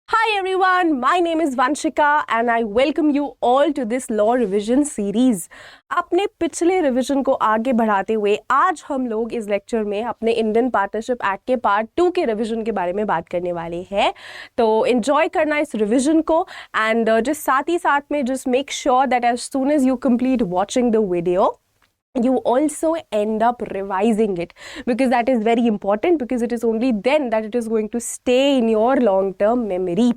Hi everyone, my name is Vanshika and I welcome you all to this law revision series. अपने पिछले revision को आगे बढ़ाते हुए आज हम लोग इस लेक्चर में अपने इंडियन पार्टनरशिप एक्ट के पार्ट 2 के रिवीजन के बारे में बात करने वाले हैं. तो एंजॉय करना इस रिवीजन को एंड just साथ ही साथ में just make sure that as soon as you complete watching the video, you also end up revising it because that is very important because it is only then that it is going to stay in your long term memory.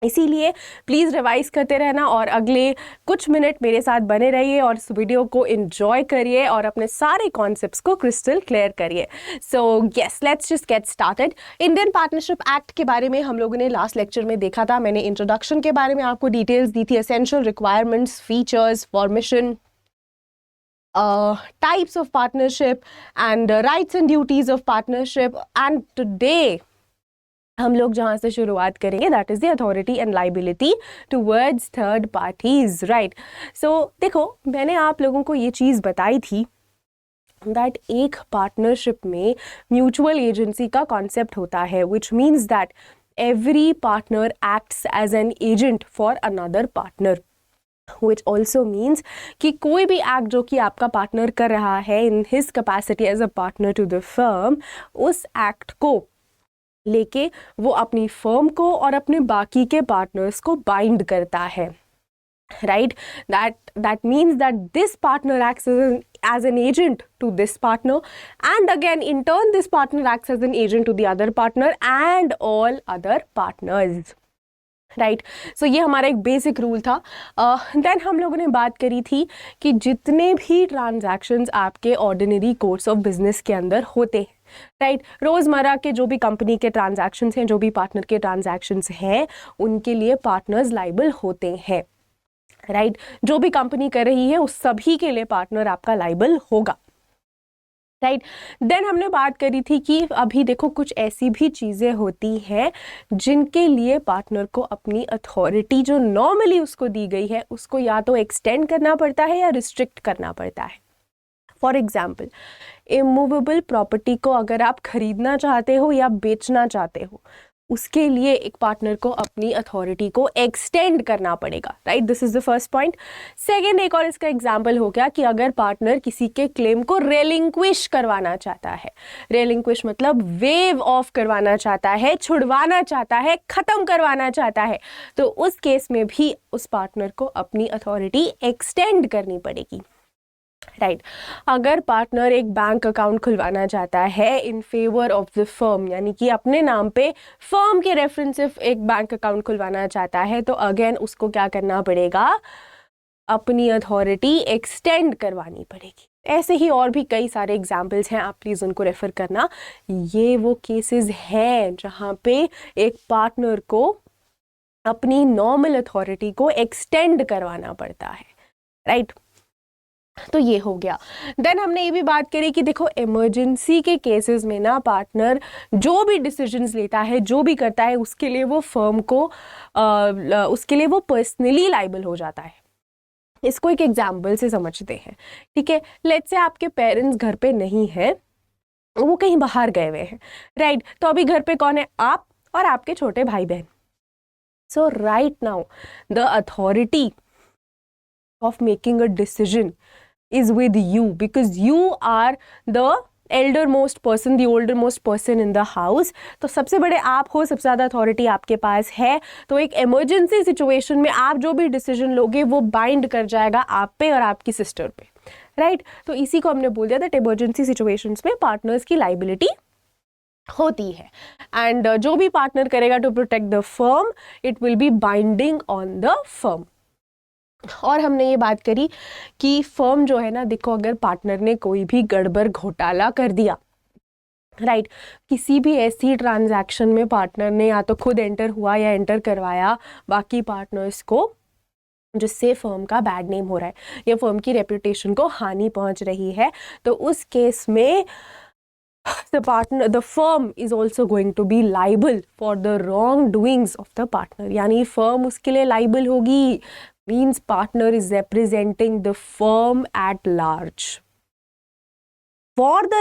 इसीलिए please revise करते रहना और अगले कुछ minute मेरे साथ बने रहिए और इस वीडियो को एंजॉय करिए और अपने सारे कॉन्सेप्ट्स को क्रिस्टल क्लियर करिए. So yes, let's just get started. Indian partnership act के बारे में हम लोगों ने लास्ट लेक्चर में देखा था. मैंने इंट्रोडक्शन के बारे में आपको डिटेल्स दी थी, essential requirements, features, formation, types of partnership and rights and duties of partnership. And today हम लोग जहाँ से शुरुआत करेंगे that is the authority and liability towards third parties, right? So देखो, मैंने आप लोगों को ये चीज़ बताई थी that एक पार्टनरशिप में म्यूचुअल एजेंसी का कॉन्सेप्ट होता है, which means that every partner acts as an agent for another partner. Which also means कि कोई भी एक्ट जो कि आपका पार्टनर कर रहा है in his capacity as a partner to the firm, उस एक्ट को लेके वो अपनी फर्म को और अपने बाकी के पार्टनर्स को बाइंड करता है, right? that means that this partner acts as an agent to this partner, and again in turn this partner acts as an agent to the other partner and all other partners. Right, so ये हमारा एक basic rule था. Then हम लोगों ने बात करी थी कि जितने भी ट्रांजैक्शंस आपके ऑर्डिनरी कोर्स ऑफ बिजनेस के अंदर होते हैं, राइट, रोज़मर्रा के जो भी कंपनी के ट्रांजैक्शंस हैं, जो भी पार्टनर के ट्रांजैक्शंस हैं, उनके लिए पार्टनर्स लाइबल होते हैं, राइट. जो भी कंपनी कर रही है उस सभी के लिए पार्टनर आपका लाइबल होगा, राइट. देन हमने बात करी थी कि अभी देखो कुछ ऐसी भी चीज़ें होती हैं जिनके लिए पार्टनर को अपनी अथॉरिटी जो नॉर्मली उसको दी गई है उसको या तो एक्सटेंड करना पड़ता है या रिस्ट्रिक्ट करना पड़ता है. फॉर एग्जाम्पल, इमूवेबल प्रॉपर्टी को अगर आप खरीदना चाहते हो या बेचना चाहते हो, उसके लिए एक पार्टनर को अपनी अथॉरिटी को एक्सटेंड करना पड़ेगा, right. This is the first point. Second, एक और इसका एग्जाम्पल हो गया कि अगर पार्टनर किसी के क्लेम को रेलिंक्विश करवाना चाहता है, रेलिंक्विश मतलब वेव ऑफ करवाना चाहता है, छुड़वाना चाहता है, खत्म करवाना चाहता है, तो उस केस में भी उस पार्टनर को अपनी अथॉरिटी एक्सटेंड करनी पड़ेगी, राइट. अगर पार्टनर एक बैंक अकाउंट खुलवाना चाहता है in favour of the firm, यानी कि अपने नाम पे फर्म के रेफरेंस से एक बैंक अकाउंट खुलवाना चाहता है, तो अगेन उसको क्या करना पड़ेगा, अपनी अथॉरिटी एक्सटेंड करवानी पड़ेगी. ऐसे ही और भी कई सारे एग्जाम्पल्स हैं, आप प्लीज़ उनको रेफर करना. ये वो केसेस हैं जहाँ पे एक पार्टनर को अपनी नॉर्मल अथॉरिटी को एक्सटेंड करवाना पड़ता है, राइट. तो ये हो गया. देन हमने ये भी बात करी कि देखो इमरजेंसी के केसेस में ना पार्टनर जो भी डिसीजंस लेता है, जो भी करता है, उसके लिए वो फर्म को उसके लिए वो पर्सनली लाइबल हो जाता है. इसको एक एग्जाम्पल से समझते हैं, ठीक है. लेट्स से आपके पेरेंट्स घर पे नहीं है, वो कहीं बाहर गए हुए हैं, राइट. तो अभी घर पे कौन है, आप और आपके छोटे भाई बहन. So right now the authority of making a decision is with you because you are the eldermost person, the oldermost person in the house. तो सबसे बड़े आप हो, सबसे ज़्यादा अथॉरिटी आपके पास है. तो एक इमरजेंसी सिचुएशन में आप जो भी डिसीजन लोगे वो बाइंड कर जाएगा आप पे और आपकी सिस्टर पे, राइट. तो इसी को हमने बोल दिया दैट इमरजेंसी सिचुएशंस में पार्टनर्स की लाइबिलिटी होती है. एंड जो भी पार्टनर करेगा to protect the firm, it will be binding on the firm. और हमने ये बात करी कि फर्म जो है ना, देखो अगर पार्टनर ने कोई भी गड़बड़ घोटाला कर दिया, राइट, किसी भी ऐसी ट्रांजैक्शन में पार्टनर ने या तो खुद एंटर हुआ या एंटर करवाया बाकी पार्टनर्स को, जिससे फर्म का बैड नेम हो रहा है या फर्म की रेपुटेशन को हानि पहुंच रही है, तो उस केस में the firm is also going to be liable for the wrongdoings of the partner. यानी firm उसके लिए liable होगी, means partner is representing the firm at large. For the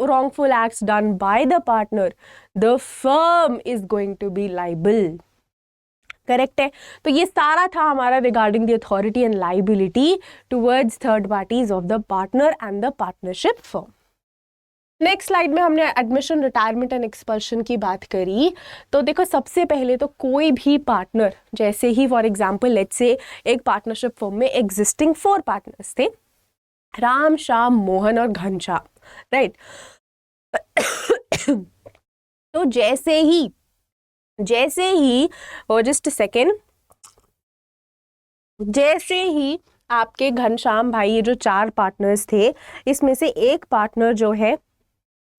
wrongful acts done by the partner, the firm is going to be liable. Correct है। तो ये सारा था हमारा regarding the authority and liability towards third parties of the partner and the partnership firm. Next slide में हमने admission, retirement and expulsion की बात करी। तो देखो सबसे पहले तो कोई भी पार्टनर, जैसे ही फॉर एग्जांपल लेट्स से एक पार्टनरशिप फर्म में एग्जिस्टिंग 4 पार्टनर्स थे, राम, श्याम, मोहन और घनश्याम, राइट। तो जैसे ही जस्ट सेकेंड, जैसे ही आपके घनश्याम भाई, ये जो 4 पार्टनर्स थे, इसमें से एक पार्टनर जो है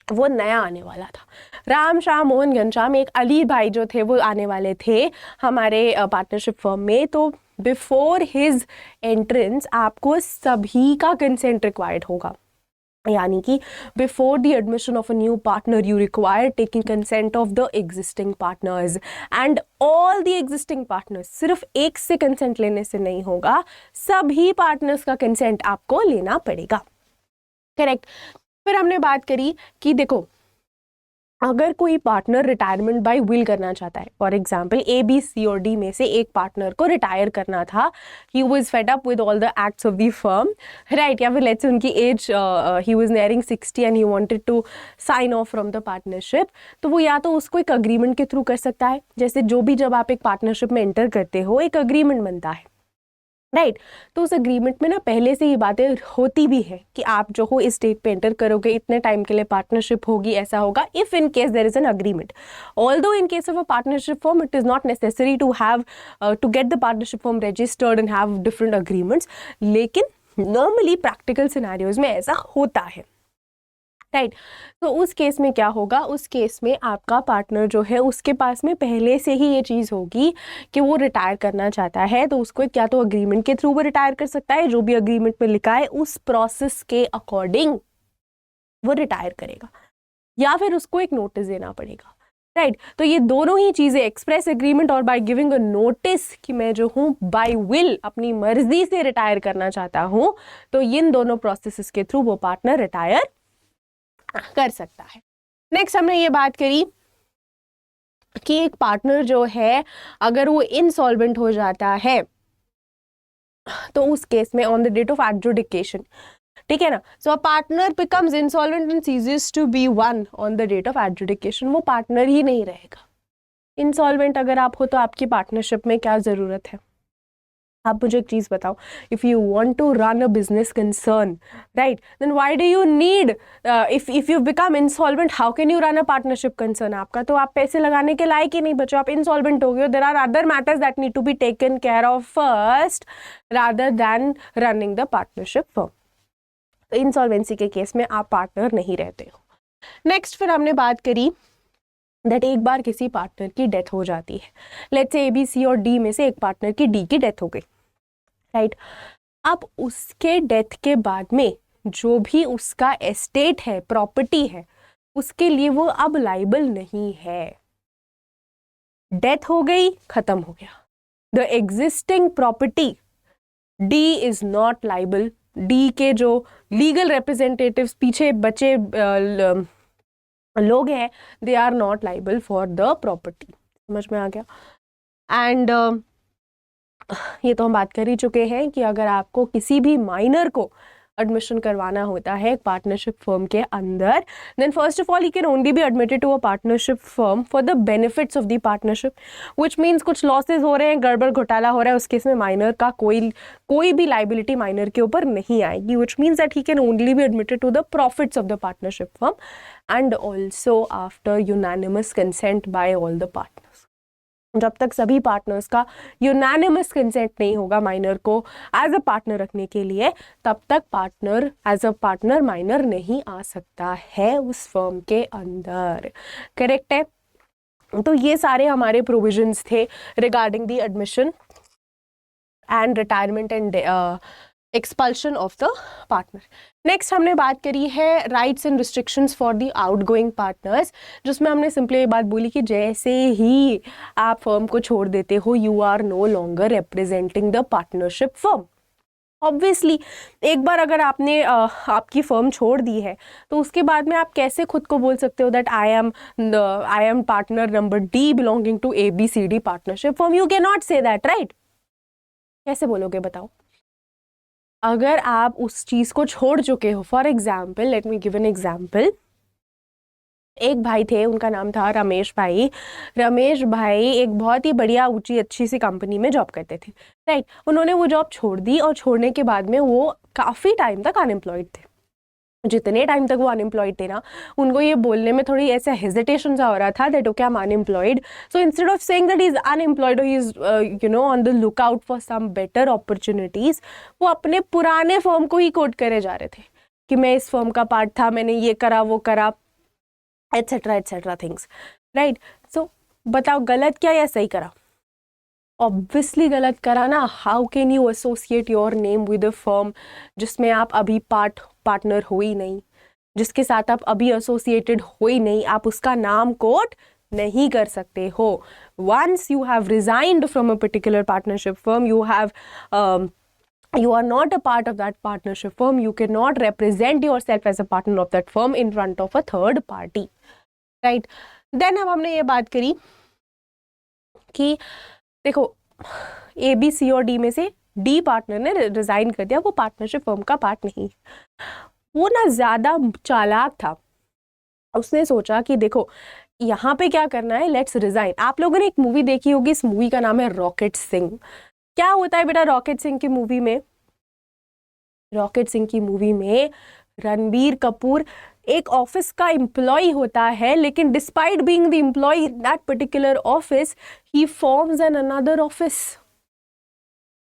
वो नया आने वाला था। राम, श्याम, मोहन, घनश्याम, एक अली भाई जो थे वो आने वाले थे हमारे पार्टनरशिप फर्म में। तो बिफोर हिज एंट्रेंस आपको सभी का कंसेंट रिक्वायर्ड होगा, यानी कि before the admission of a new partner you require taking consent of the existing partners and all the existing partners. सिर्फ एक से कंसेंट लेने से नहीं होगा, सभी पार्टनर्स का कंसेंट आपको लेना पड़ेगा, करेक्ट। फिर हमने बात करी कि देखो अगर कोई पार्टनर रिटायरमेंट बाय विल करना चाहता है, फॉर एग्जाम्पल ए, बी, सी और डी में से एक पार्टनर को रिटायर करना था, he was fed up with all the acts of the firm, right, या फिर लेट्स से उनकी age he was nearing 60 and he wanted to sign off from the partnership, तो वो या तो उसको एक अग्रीमेंट के थ्रू कर सकता है। जैसे जब आप एक पार्टनरशिप में एंटर करते हो एक अग्रीमेंट बनता है, राइट। तो उस अग्रीमेंट में ना पहले से ये बातें होती भी है कि आप जो हो इस डेट पे एंटर करोगे, इतने टाइम के लिए पार्टनरशिप होगी, ऐसा होगा, if in case there is an agreement. Although in case of a partnership firm it is not necessary to have to get the partnership firm registered and have different agreements, लेकिन normally practical scenarios में ऐसा होता है, right. तो उस case में क्या होगा, उस केस में आपका पार्टनर जो है उसके पास में पहले से ही ये चीज़ होगी कि वो रिटायर करना चाहता है, तो उसको क्या तो अग्रीमेंट के थ्रू वो रिटायर कर सकता है, जो भी अग्रीमेंट में लिखा है उस प्रोसेस के अकॉर्डिंग वो रिटायर करेगा, या फिर उसको एक नोटिस देना पड़ेगा, राइट। तो ये दोनों ही चीज़ें, एक्सप्रेस एग्रीमेंट और बाय गिविंग अ नोटिस कि मैं जो हूँ बाय विल अपनी मर्जी से रिटायर करना चाहता हूँ, तो इन दोनों प्रोसेस के थ्रू वो पार्टनर रिटायर कर सकता है। नेक्स्ट हमने ये बात करी कि एक पार्टनर जो है अगर वो इनसॉल्वेंट हो जाता है तो उस केस में on the date of adjudication, ठीक है ना, so a partner becomes insolvent and ceases to be one on the date of adjudication, वो पार्टनर ही नहीं रहेगा। इंसॉल्वेंट अगर आप हो तो आपकी पार्टनरशिप में क्या जरूरत है? आप मुझे एक चीज बताओ, if you want to run a business concern, right, then why do you need, if you become insolvent how can you run a partnership concern? आपका तो आप पैसे लगाने के लायक ही नहीं बचो, आप इंसॉल्वेंट हो गए। There are other matters that need to be taken care of first rather than running the partnership firm. Insolvency के केस में आप पार्टनर नहीं रहते हो। नेक्स्ट फिर हमने बात करी दैट एक बार किसी पार्टनर की डेथ हो जाती है, लेट्स से ए, बी, सी और डी में से एक पार्टनर की डी की डेथ हो गई, राइट। अब उसके डेथ के बाद में जो भी उसका एस्टेट है, प्रॉपर्टी है, उसके लिए वो अब लाइबल नहीं है। डेथ हो गई, खत्म हो गया। The existing property, D is not liable. D के जो लीगल रिप्रेजेंटेटिव्स पीछे बचे लोग हैं, they are not liable for the property. समझ में आ गया? एंड ये तो हम बात कर ही चुके हैं कि अगर आपको किसी भी माइनर को एडमिशन करवाना होता है पार्टनरशिप फर्म के अंदर, then first of all he can only be admitted to a partnership firm for the benefits of the partnership, which means कुछ लॉसेस हो रहे हैं, गड़बड़ घोटाला हो रहा है, उस केस में माइनर का कोई भी लाइबिलिटी माइनर के ऊपर नहीं आएगी, which means that he can only be admitted to the profits of the partnership firm and also after unanimous consent by all the partners. जब तक सभी पार्टनर्स का यूनानिमस कंसेंट नहीं होगा माइनर को एज अ पार्टनर रखने के लिए, तब तक partner as a partner minor नहीं आ सकता है उस फर्म के अंदर, करेक्ट है? तो ये सारे हमारे प्रोविजंस थे regarding the admission and retirement and expulsion of the partner. Next हमने बात करी है rights and restrictions for the outgoing partners, जिसमें हमने सिंपली ये बात बोली कि जैसे ही आप फर्म को छोड़ देते हो, you are no longer representing the partnership firm, obviously एक बार अगर आपने आपकी फर्म छोड़ दी है तो उसके बाद में आप कैसे खुद को बोल सकते हो that I am partner number D belonging to ABCD partnership firm? You can not say that, right? कैसे बोलोगे बताओ? अगर आप उस चीज को छोड़ चुके हो, for example let me give an example, एक भाई थे, उनका नाम था रमेश भाई। रमेश भाई एक बहुत ही बढ़िया ऊंची अच्छी सी कंपनी में जॉब करते थे, राइट? उन्होंने वो जॉब छोड़ दी और छोड़ने के बाद में वो काफ़ी टाइम तक अनएम्प्लॉयड थे। जितने टाइम तक वो अनएम्प्लॉयड थे ना, उनको ये बोलने में थोड़ी ऐसा हेजिटेशन सा हो रहा था that okay I am unemployed, so instead of saying that he is unemployed, he is on the look out for some better opportunities, वो अपने पुराने फर्म को ही कोट करे जा रहे थे कि मैं इस फर्म का पार्ट था, मैंने ये करा वो करा, एटसेट्रा थिंग्स, राइट? सो बताओ गलत क्या या सही करा? ऑब्वियसली गलत करा ना। How can you associate your name with a firm जिसमें आप अभी पार्टनर हो ही नहीं, जिसके साथ आप अभी एसोसिएटेड हो ही नहीं, आप उसका नाम कोट नहीं कर सकते हो। Once you have resigned from a particular partnership firm, you are not a part of that partnership firm, you cannot represent yourself as a partner of that firm in front of a third party, right? then अब हमने ये बात करी कि देखो A, B, C और D में से D पार्टनर ने रिजाइन कर दिया, वो पार्टनरशिप फर्म का पार्ट नहीं। वो ना ज्यादा चालाक था, उसने सोचा कि देखो यहाँ पे क्या करना है, लेट्स रिजाइन। आप लोगों ने एक मूवी देखी होगी, इस मूवी का नाम है रॉकेट सिंह। क्या होता है बेटा रॉकेट सिंह की मूवी में? रॉकेट सिंह की मूवी में रणबीर कपूर एक ऑफिस का एम्प्लॉय होता है, लेकिन despite being the employee in that particular office, he forms an another office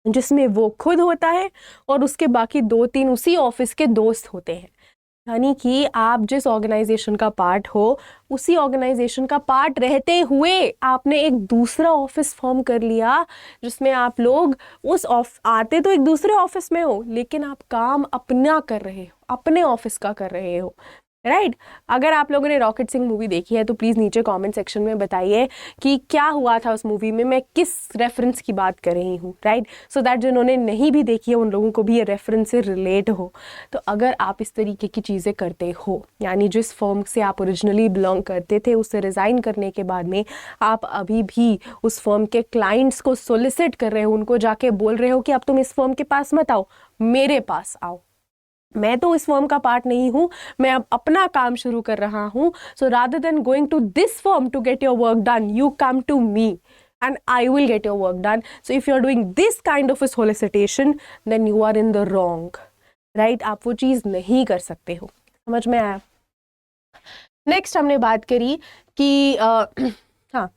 जिसमें वो खुद होता है और उसके बाकी 2-3 उसी ऑफिस के दोस्त होते हैं। यानी कि आप जिस ऑर्गेनाइजेशन का पार्ट हो, उसी ऑर्गेनाइजेशन का पार्ट रहते हुए आपने एक दूसरा ऑफिस फॉर्म कर लिया जिसमें आप लोग आते तो एक दूसरे ऑफिस में हो, लेकिन आप काम अपना कर रहे हो, अपने ऑफिस का कर रहे हो, राइट? अगर आप लोगों ने रॉकेट सिंह मूवी देखी है तो प्लीज़ नीचे कमेंट सेक्शन में बताइए कि क्या हुआ था उस मूवी में, मैं किस रेफरेंस की बात कर रही हूँ, राइट? सो दैट जिन्होंने नहीं भी देखी है उन लोगों को भी ये रेफरेंस से रिलेट हो। तो अगर आप इस तरीके की चीज़ें करते हो, यानी जिस फर्म से आप ओरिजिनली बिलोंग करते थे उससे रिज़ाइन करने के बाद में आप अभी भी उस फर्म के क्लाइंट्स को सोलिसिट कर रहे हो, उनको जाके बोल रहे हो कि अब तुम इस फर्म के पास मत आओ, मेरे पास आओ, मैं तो इस फर्म का पार्ट नहीं हूँ, मैं अब अपना काम शुरू कर रहा हूँ, so rather than going to this firm to get your work done, you come to me and I will get your work done. So if you're doing this kind of a solicitation, then you are in the wrong, right? आप वो चीज़ नहीं कर सकते हो। समझ में आया? Next हमने बात करी कि हाँ,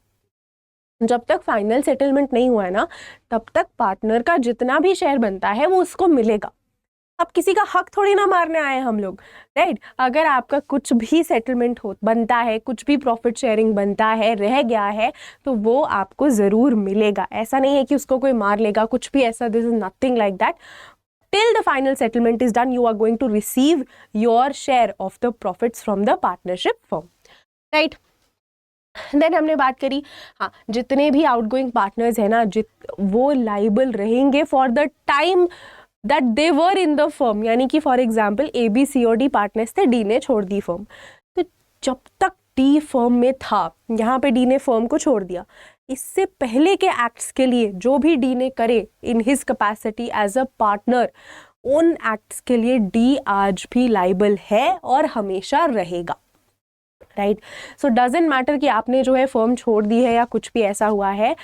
जब तक फाइनल सेटलमेंट नहीं हुआ है ना, तब तक पार्टनर का जितना भी शेयर बनता है वो उसको मिलेगा। अब किसी का हक थोड़ी ना मारने आए हम लोग, राइट? अगर आपका कुछ भी सेटलमेंट बनता है, कुछ भी प्रॉफिट शेयरिंग बनता है, रह गया है, तो वो आपको ज़रूर मिलेगा। ऐसा नहीं है कि उसको कोई मार लेगा, कुछ भी ऐसा, this is nothing like that. Till the final settlement is done, you are going to receive your share of the profits from the partnership firm, right? Then हमने बात करी, हाँ, जितने भी आउटगोइंग पार्टनर्स हैं ना, वो लाइबल रहेंगे for the time that they were in the firm. यानी कि for example A, B, C और D पार्टनर्स थे, D ने छोड़ दी फर्म, तो जब तक D फर्म में था, यहाँ पे D ने फर्म को छोड़ दिया, इससे पहले के एक्ट्स के लिए जो भी D ने करे in his capacity as a partner, उन एक्ट्स के लिए D आज भी लाइबल है और हमेशा रहेगा, राइट? सो डजेंट मैटर कि आपने जो है फर्म छोड़ दी है या कुछ भी ऐसा हुआ है,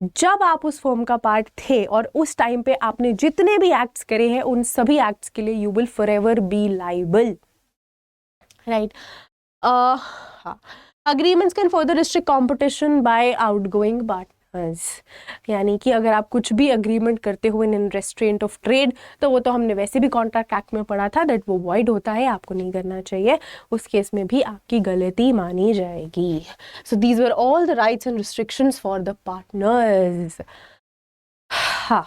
जब आप उस फर्म का पार्ट थे और उस टाइम पे आपने जितने भी एक्ट्स करे हैं, उन सभी एक्ट्स के लिए you will forever be liable, right? हाँ, agreements can further restrict competition by outgoing partners. यानी कि अगर आप कुछ भी अग्रीमेंट करते हो इन रेस्ट्रेंट ऑफ ट्रेड, तो वो तो हमने वैसे भी कॉन्ट्रैक्ट एक्ट में पढ़ा था दैट वो वॉइड होता है, आपको नहीं करना चाहिए, उस केस में भी आपकी गलती मानी जाएगी। So these were all the rights and restrictions for the partners. हाँ,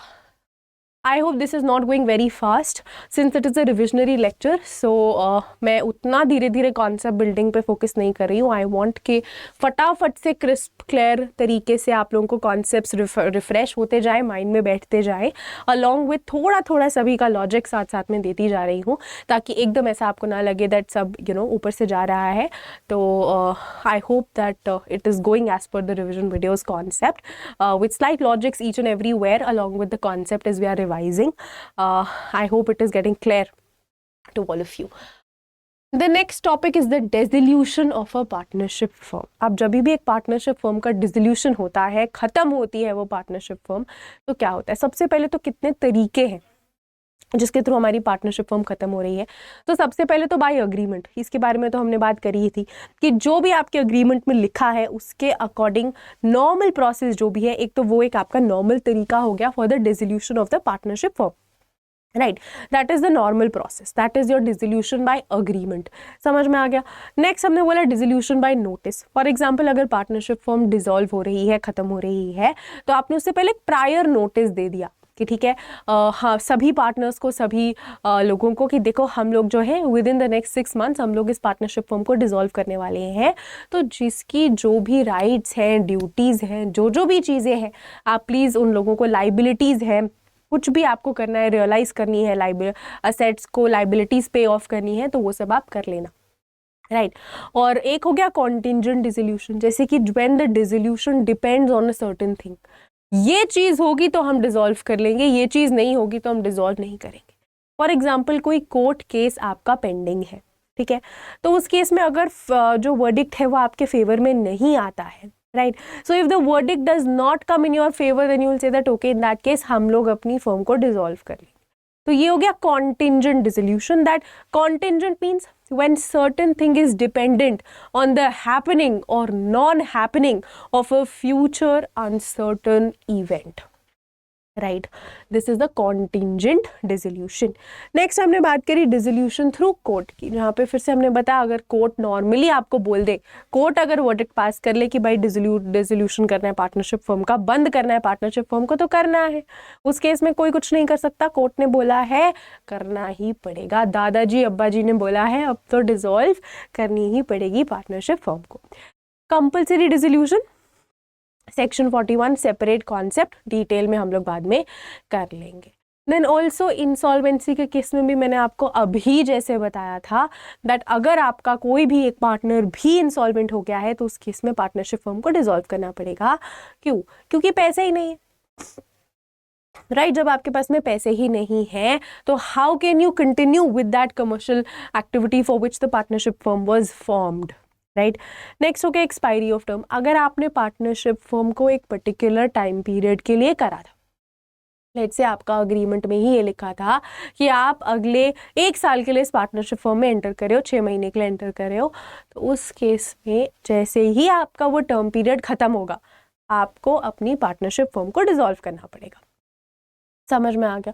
I hope this is not going very fast since it is a revisionary lecture. So मैं उतना धीरे धीरे कॉन्सेप्ट बिल्डिंग पे फोकस नहीं कर रही हूँ. आई वॉन्ट कि फटाफट से क्रिस्प क्लियर तरीके से आप लोगों को कॉन्सेप्ट्स रिफ्रेश होते जाए, माइंड में बैठते जाए, अलॉन्ग विथ थोड़ा थोड़ा सभी का लॉजिक साथ साथ में देती जा रही हूँ, ताकि एकदम ऐसा आपको ना लगे दैट सब ऊपर से जा रहा है. तो I hope that it is going as per the revision videos concept with slight logics each and everywhere along with the concept as we are revising. I hope it is getting clear to all of you. The next topic is the dissolution of a partnership firm. अब जब भी एक partnership firm का dissolution होता है, ख़त्म होती है वो पार्टनरशिप फर्म, तो क्या होता है? सबसे पहले तो कितने तरीके हैं जिसके थ्रू हमारी पार्टनरशिप फर्म खत्म हो रही है. तो सबसे पहले तो बाय अग्रीमेंट, इसके बारे में तो हमने बात करी ही थी कि जो भी आपके अग्रीमेंट में लिखा है उसके अकॉर्डिंग नॉर्मल प्रोसेस जो भी है, एक तो वो एक आपका नॉर्मल तरीका हो गया for the dissolution of the partnership firm. Right, that is the normal process, that is your dissolution by agreement. समझ में आ गया. नेक्स्ट हमने बोला dissolution by notice. For example अगर पार्टनरशिप फर्म डिसॉल्व हो रही है, खत्म हो रही है, तो आपने उससे पहले प्रायर नोटिस दे दिया कि ठीक है, हाँ सभी पार्टनर्स को, सभी लोगों को कि देखो हम लोग जो है with in the next 6 months हम लोग इस पार्टनरशिप फर्म को डिसॉल्व करने वाले हैं. तो जिसकी जो भी राइट्स हैं, ड्यूटीज़ हैं, जो भी चीज़ें हैं, आप प्लीज़ उन लोगों को, लाइबिलिटीज़ हैं, कुछ भी आपको करना है, रियलाइज़ करनी है, असेट्स को लाइबिलिटीज़ पे ऑफ करनी है, तो वो सब आप कर लेना. राइट. और एक हो गया कॉन्टिंजेंट डिसोल्यूशन, जैसे कि when the dissolution depends on a certain thing. ये चीज़ होगी तो हम डिसॉल्व कर लेंगे, ये चीज़ नहीं होगी तो हम डिसॉल्व नहीं करेंगे. फॉर एग्जाम्पल कोई कोर्ट केस आपका पेंडिंग है, ठीक है, तो उस केस में अगर जो वर्डिक्ट है वो आपके फेवर में नहीं आता है, right, so if the verdict does not come in your favour then you will say that okay in that case हम लोग अपनी फर्म को डिसॉल्व कर लेंगे. तो ये हो गया contingent dissolution. That contingent means when certain thing is dependent on the happening or non-happening of a future uncertain event. Right, this is the contingent dissolution. Next हमने बात करी डिसोल्यूशन थ्रू कोर्ट की, जहाँ पे फिर से हमने बताया अगर कोर्ट नॉर्मली आपको बोल दे, कोर्ट अगर वर्डिक्ट पास कर ले कि भाई डिसोल्यूशन करना है पार्टनरशिप फर्म का, बंद करना है पार्टनरशिप फर्म को, तो करना है. उस केस में कोई कुछ नहीं कर सकता, कोर्ट ने बोला है करना ही पड़ेगा. दादाजी अब्बा जी ने बोला है अब तो डिसॉल्व करनी ही पड़ेगी पार्टनरशिप फर्म को. Compulsory dissolution section 41 separate concept, detail में हम लोग बाद में कर लेंगे. देन ऑल्सो इंसॉल्वेंसी के केस में भी मैंने आपको अभी जैसे बताया था दैट अगर आपका कोई भी एक पार्टनर भी इंसॉल्वेंट हो गया है तो उस केस में पार्टनरशिप फर्म को डिसॉल्व करना पड़ेगा. क्यों? क्योंकि पैसे ही नहीं है. राइट, जब आपके पास में पैसे ही नहीं है तो how can you continue with that commercial activity for which the partnership firm was formed. Right. Next हो गया एक्सपायरी ऑफ टर्म. अगर आपने पार्टनरशिप फर्म को एक पर्टिकुलर टाइम पीरियड के लिए करा था, लेट्स से आपका अग्रीमेंट में ही ये लिखा था कि आप अगले 1 साल के लिए इस पार्टनरशिप फर्म में एंटर कर रहे हो, 6 महीने के लिए एंटर कर रहे हो, तो उस केस में जैसे ही आपका वो टर्म पीरियड खत्म होगा आपको अपनी पार्टनरशिप फर्म को डिसॉल्व करना पड़ेगा. समझ में आ गया.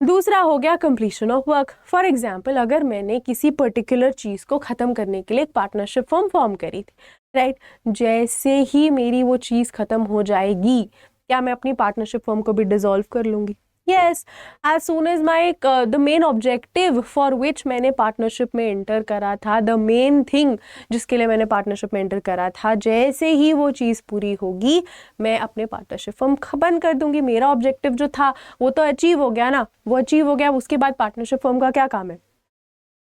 दूसरा हो गया completion of work. For example अगर मैंने किसी पर्टिकुलर चीज़ को ख़त्म करने के लिए एक पार्टनरशिप फर्म फॉर्म करी थी, राइट, जैसे ही मेरी वो चीज़ ख़त्म हो जाएगी क्या मैं अपनी पार्टनरशिप फर्म को भी डिसॉल्व कर लूँगी? Yes, as soon as my the main objective for which मैंने पार्टनरशिप में एंटर करा था, द मेन थिंग जिसके लिए मैंने पार्टनरशिप में एंटर करा था, जैसे ही वो चीज़ पूरी होगी मैं अपने पार्टनरशिप फर्म बंद कर दूंगी. मेरा ऑब्जेक्टिव जो था वो तो अचीव हो गया ना, वो अचीव हो गया. उसके बाद पार्टनरशिप फर्म का क्या काम है,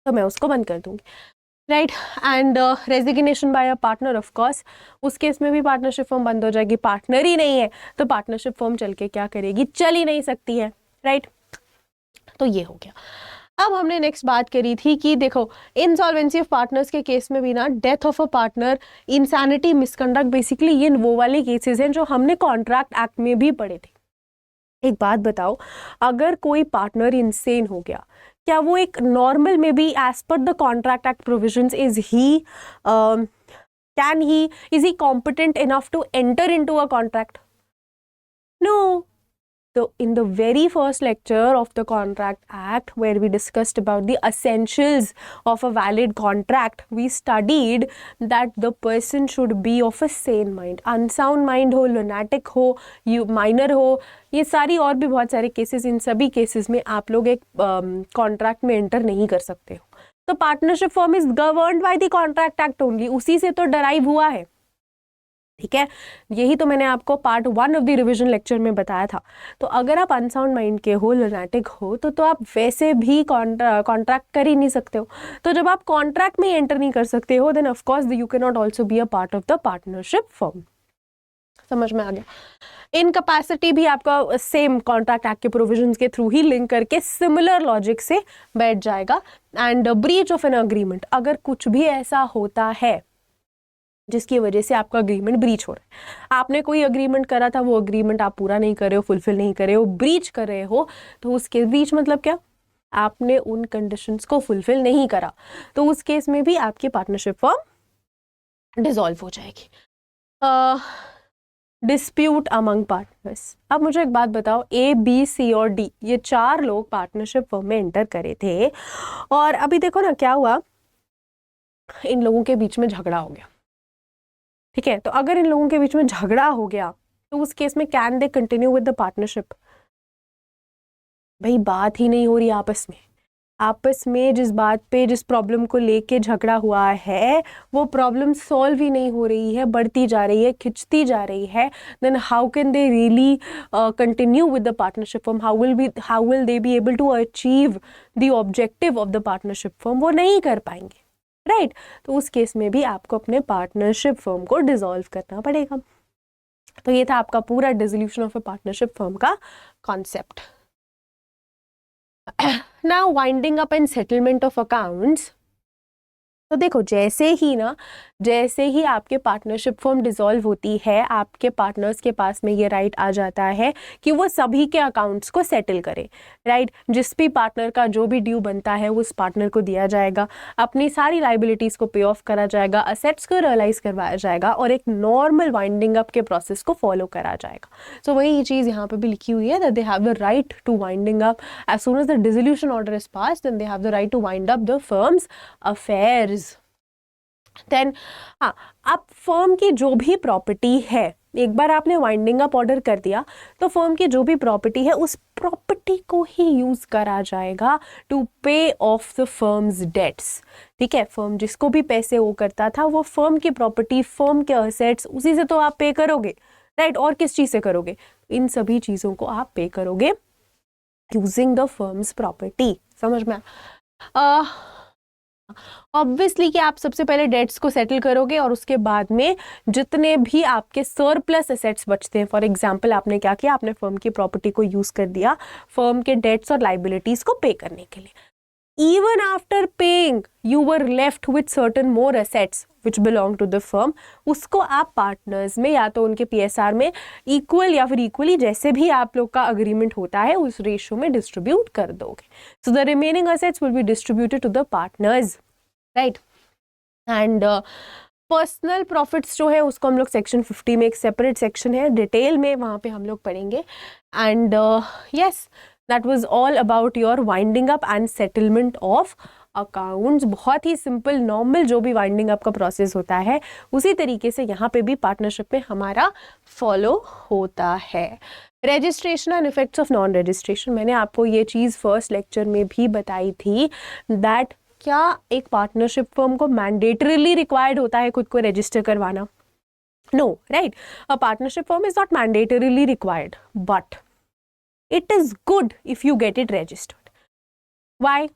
तो मैं उसको बंद कर दूंगी. Right. And resignation by a partner of course, उस केस में भी पार्टनरशिप फर्म बंद हो जाएगी. पार्टनर ही नहीं है तो पार्टनरशिप फर्म चल के क्या करेगी, चल ही नहीं सकती है. राइट. तो ये हो गया. अब हमने नेक्स्ट बात करी थी कि देखो इंसॉल्वेंसी ऑफ पार्टनर्स के केस में भी ना death of a partner, insanity, misconduct, basically ये वो वाले केसेस हैं जो हमने कॉन्ट्रैक्ट एक्ट में भी पढ़े थे. एक बात बताओ, अगर कोई पार्टनर इंसेन हो गया, क्या वो एक नॉर्मल में भी as per the contract act provisions is he competent enough to enter into a contract? No. So in the very first lecture of the Contract Act, where we discussed about the essentials of a valid contract, we studied that the person should be of a sane mind. Unsound mind हो, lunatic हो, minor हो, ये सारी और भी बहुत सारे cases, इन सभी केसेस में आप लोग एक कॉन्ट्रैक्ट में एंटर नहीं कर सकते हो. तो partnership form is governed by the contract act only, उसी से तो डराइव हुआ है. ठीक है, यही तो मैंने आपको part 1 of the revision lecture में बताया था. तो अगर आप अनसाउंड माइंड के हो, लुनाटिक हो, तो आप वैसे भी कॉन्ट्रैक्ट कर ही नहीं सकते हो. तो जब आप कॉन्ट्रैक्ट में एंटर नहीं कर सकते हो, then of course you can not also be a part of the partnership firm. समझ में आ गया. इनकैपेसिटी भी आपका सेम कॉन्ट्रैक्ट एक्ट के प्रोविजंस के थ्रू ही लिंक करके सिमिलर लॉजिक से बैठ जाएगा. And breach of an agreement, अगर कुछ भी ऐसा होता है जिसकी वजह से आपका अग्रीमेंट ब्रीच हो रहा है, आपने कोई अग्रीमेंट करा था, वो अग्रीमेंट आप पूरा नहीं कर रहे हो, फुलफिल नहीं कर रहे हो, ब्रीच कर रहे हो, तो उसके ब्रीच मतलब क्या, आपने उन कंडीशंस को फुलफिल नहीं करा, तो उस केस में भी आपकी पार्टनरशिप फर्म डिसॉल्व हो जाएगी. Dispute among partners. अब मुझे एक बात बताओ, ए, बी, सी और डी, ये 4 लोग पार्टनरशिप फर्म में एंटर करे थे, और अभी देखो ना क्या हुआ, इन लोगों के बीच में झगड़ा हो गया. ठीक है, तो अगर इन लोगों के बीच में झगड़ा हो गया, तो उस केस में can they continue with the partnership? भाई बात ही नहीं हो रही आपस में जिस बात पे, जिस प्रॉब्लम को लेके झगड़ा हुआ है, वो प्रॉब्लम सॉल्व ही नहीं हो रही है, बढ़ती जा रही है, खिंचती जा रही है. Then how can they really continue with the partnership firm? How will they be able to achieve the objective of the partnership firm? वो नहीं कर पाएंगे, राइट. तो उस केस में भी आपको अपने पार्टनरशिप फर्म को डिसॉल्व करना पड़ेगा. तो ये था आपका पूरा dissolution of a partnership firm का concept. Now winding up and settlement of accounts. तो देखो, जैसे ही आपके पार्टनरशिप फर्म डिसॉल्व होती है, आपके पार्टनर्स के पास में ये राइट आ जाता है कि वो सभी के अकाउंट्स को सेटल करे, राइट. जिस भी पार्टनर का जो भी ड्यू बनता है उस पार्टनर को दिया जाएगा, अपनी सारी लाइबिलिटीज़ को पे ऑफ करा जाएगा, असेट्स को रियलाइज करवाया जाएगा, और एक नॉर्मल वाइंडिंग अप के प्रोसेस को फॉलो करा जाएगा. सो वही चीज़ यहाँ पे भी लिखी हुई है, that they have the right to winding up as soon as the dissolution order is passed, then they have the right to wind up the firm's affairs. Then हाँ, अब फर्म की जो भी प्रॉपर्टी है, एक बार आपने वाइंडिंग अप ऑर्डर कर दिया, तो फर्म की जो भी प्रॉपर्टी है उस प्रॉपर्टी को ही यूज करा जाएगा टू पे ऑफ द फर्म्स डेट्स. ठीक है, फर्म जिसको भी पैसे वो करता था, वो फर्म की प्रॉपर्टी, फर्म के असेट्स, उसी से तो आप पे करोगे, राइट. और किस चीज से करोगे? इन सभी चीजों को आप पे करोगे यूजिंग द फर्म्स प्रॉपर्टी. समझ में ऑब्वियसली कि आप सबसे पहले डेट्स को सेटल करोगे, और उसके बाद में जितने भी आपके सरप्लस एसेट्स बचते हैं, फॉर एग्जांपल आपने क्या किया, आपने फर्म की प्रॉपर्टी को यूज कर दिया फर्म के डेट्स और लाइबिलिटीज को पे करने के लिए. Even after paying, you were left with certain more assets which belong to the firm. उसको आप पार्टनर्स में या तो उनके PSR में इक्वल या फिर इक्वली, जैसे भी आप लोग का अग्रीमेंट होता है, उस रेशियो में डिस्ट्रीब्यूट कर दोगे. So the remaining assets will be distributed to the partners, right? And personal profits जो है उसको हम लोग सेक्शन 50 में, एक सेपरेट सेक्शन है डिटेल में, वहाँ पे हम लोग पढ़ेंगे. And yes, that was all about your winding up and settlement of accounts. बहुत ही सिंपल नॉर्मल जो भी वाइंडिंग अप का प्रोसेस होता है, उसी तरीके से यहाँ पे भी पार्टनरशिप में हमारा फॉलो होता है. Registration and effects of non registration, मैंने आपको ये चीज़ फर्स्ट लेक्चर में भी बताई थी, दैट क्या एक पार्टनरशिप फर्म को मैंडेटरीली रिक्वायर्ड होता है खुद को रजिस्टर करवाना? No, right. A partnership firm is not mandatorily required, but it is good if you get it registered. Why?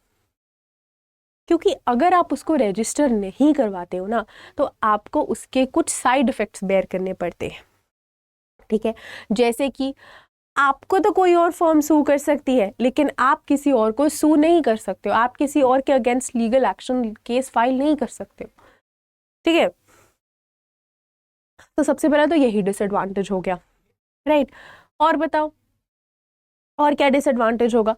क्योंकि अगर आप उसको रजिस्टर नहीं करवाते हो ना, तो आपको उसके कुछ साइड इफेक्ट्स बेयर करने पड़ते हैं. ठीक है, जैसे कि आपको तो कोई और फर्म सू कर सकती है, लेकिन आप किसी और को सू नहीं कर सकते हो, आप किसी और के against legal action case file नहीं कर सकते हो. ठीक है, तो सबसे पहला तो यही डिसएडवांटेज हो गया, राइट. और बताओ और क्या डिसएडवांटेज होगा?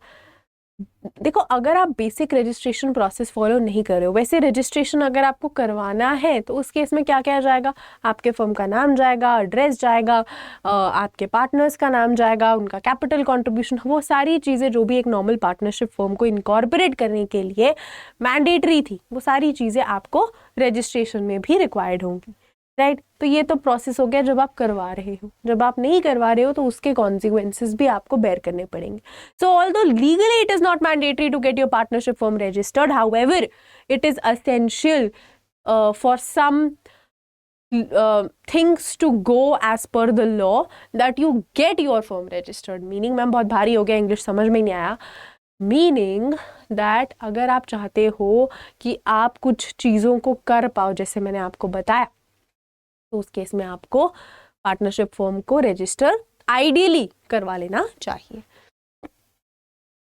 देखो, अगर आप बेसिक रजिस्ट्रेशन प्रोसेस फॉलो नहीं कर रहे हो, वैसे रजिस्ट्रेशन अगर आपको करवाना है तो उस केस में क्या क्या जाएगा, आपके फर्म का नाम जाएगा, एड्रेस जाएगा, आपके पार्टनर्स का नाम जाएगा, उनका कैपिटल कंट्रीब्यूशन, वो सारी चीज़ें जो भी एक नॉर्मल पार्टनरशिप फर्म को इनकॉर्पोरेट करने के लिए मैंडेटरी थी, वो सारी चीज़ें आपको रजिस्ट्रेशन में भी रिक्वायर्ड होंगी, राइट। तो ये तो प्रोसेस हो गया जब आप करवा रहे हो। जब आप नहीं करवा रहे हो तो उसके कॉन्सिक्वेंसेस भी आपको बेयर करने पड़ेंगे। So although legally it is not mandatory to get your partnership firm registered, however it is essential for some things to go as per the law that you get your firm registered. Meaning, ma'am बहुत भारी हो गया, English समझ में नहीं आया। Meaning that अगर आप चाहते हो कि आप कुछ चीज़ों को कर पाओ जैसे मैंने आपको बताया, तो उस केस में आपको पार्टनरशिप फर्म को रजिस्टर आइडियली करवा लेना चाहिए।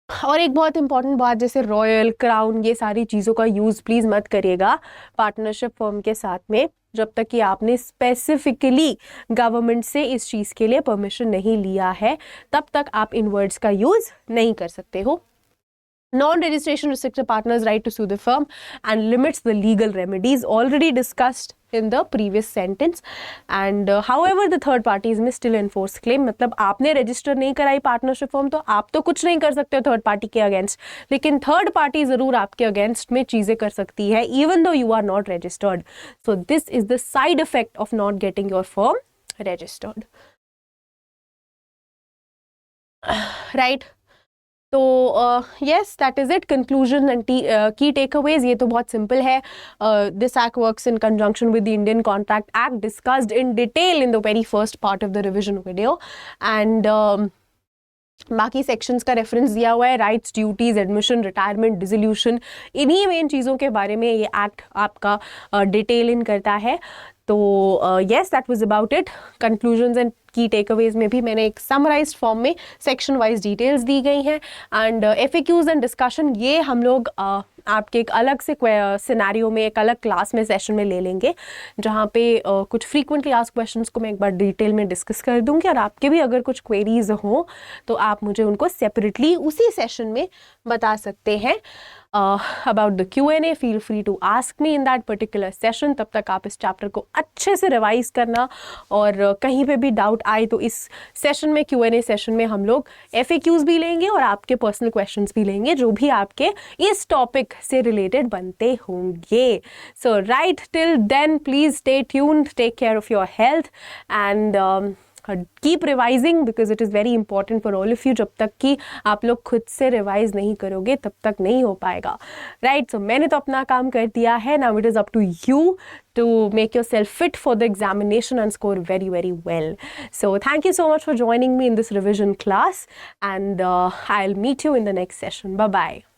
और एक बहुत इंपॉर्टेंट बात, जैसे रॉयल, क्राउन, ये सारी चीज़ों का यूज़ प्लीज़ मत करिएगा पार्टनरशिप फर्म के साथ में जब तक कि आपने स्पेसिफिकली गवर्नमेंट से इस चीज़ के लिए परमिशन नहीं लिया है, तब तक आप इन वर्ड्स का यूज़ नहीं कर सकते हो। Non-registration restricts a partner's right to sue the firm and limits the legal remedies already discussed in the previous sentence. And however, the third parties may still enforce claim. मतलब आपने register नहीं कराई partnership firm तो आप तो कुछ नहीं कर सकते हो थर्ड पार्टी के अगेंस्ट, लेकिन थर्ड पार्टी जरूर आपके अगेंस्ट में चीजें कर सकती है even though you are not registered. So this is the side effect of not getting your firm registered. Right? तो yes, that is it. Conclusion and key takeaways, ये तो बहुत simple है. This act works in conjunction with the Indian Contract Act discussed in detail in the very first part of the revision video, and बाकी sections का reference दिया हुआ है, rights, duties, admission, retirement, dissolution, इन्हीं main चीज़ों के बारे में ये एक्ट आपका डिटेल इन करता है। तो yes, that was about it. Conclusions and की टेकअवेज में भी मैंने एक समराइज्ड फॉर्म में सेक्शन वाइज डिटेल्स दी गई हैं, एंड एफएक्यूज एंड डिस्कशन ये हम लोग आपके एक अलग से सिनेरियो में, एक अलग क्लास में, सेशन में ले लेंगे, जहाँ पे कुछ फ्रीक्वेंटली आस्क्ड क्वेश्चंस को मैं एक बार डिटेल में डिस्कस कर दूँगी, और आपके भी अगर कुछ क्वेरीज हों तो आप मुझे उनको सेपरेटली उसी सेशन में बता सकते हैं। about the Q&A, feel free to ask me in that particular session. तब तक आप इस चैप्टर को अच्छे से रिवाइज करना, और कहीं पे भी डाउट आए तो इस सेशन में, Q&A सेशन में, हम लोग FAQs भी लेंगे और आपके पर्सनल क्वेश्चंस भी लेंगे जो भी आपके इस टॉपिक से रिलेटेड बनते होंगे। So right till then, please stay tuned, take care of your health, and keep revising because it is very important for all of you. जब तक कि आप लोग खुद से रिवाइज नहीं करोगे तब तक नहीं हो पाएगा, राइट। सो मैंने तो अपना काम कर दिया है, now it is up to you to make yourself fit for the examination and score very, very well. So thank you so much for joining me in this revision class, and I'll meet you in the next session. Bye-bye.